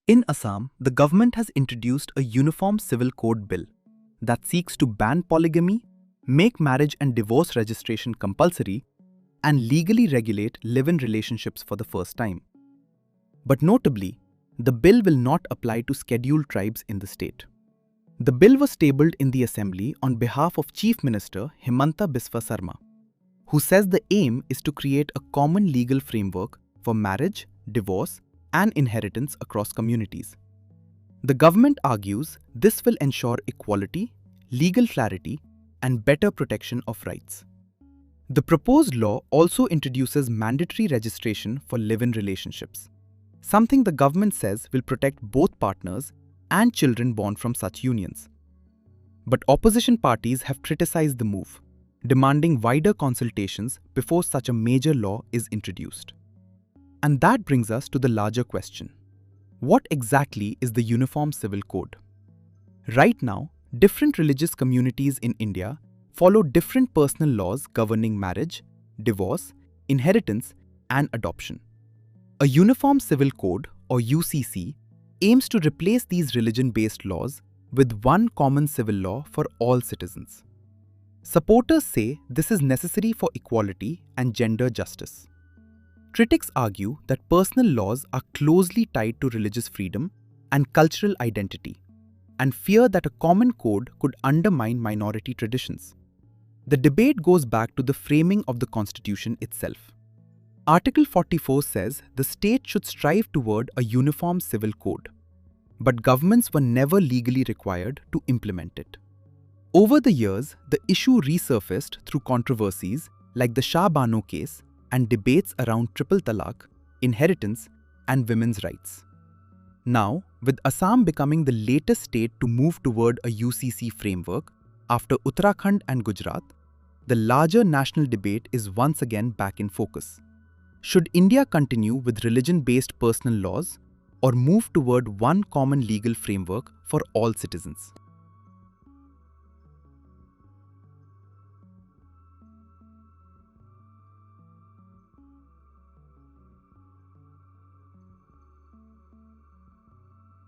In Assam, the government has introduced a uniform civil code bill that seeks to ban polygamy, make marriage and divorce registration compulsory, and legally regulate live-in relationships for the first time. But notably, the bill will not apply to scheduled tribes in the state. The bill was tabled in the assembly on behalf of Chief Minister Himanta Biswa Sarma, who says the aim is to create a common legal framework for marriage, divorce, and inheritance across communities. The government argues this will ensure equality, legal clarity, and better protection of rights. The proposed law also introduces mandatory registration for live-in relationships, something the government says will protect both partners and children born from such unions. But opposition parties have criticized the move, demanding wider consultations before such a major law is introduced. And that brings us to the larger question. What exactly is the Uniform Civil Code? Right now, different religious communities in India follow different personal laws governing marriage, divorce, inheritance, and adoption. A Uniform Civil Code, or UCC, aims to replace these religion-based laws with one common civil law for all citizens. Supporters say this is necessary for equality and gender justice. Critics argue that personal laws are closely tied to religious freedom and cultural identity, and fear that a common code could undermine minority traditions. The debate goes back to the framing of the Constitution itself. Article 44 says the state should strive toward a uniform civil code, but governments were never legally required to implement it. Over the years, the issue resurfaced through controversies like the Shah Bano case and debates around triple talaq, inheritance, and women's rights. Now, with Assam becoming the latest state to move toward a UCC framework after Uttarakhand and Gujarat, the larger national debate is once again back in focus. Should India continue with religion-based personal laws or move toward one common legal framework for all citizens?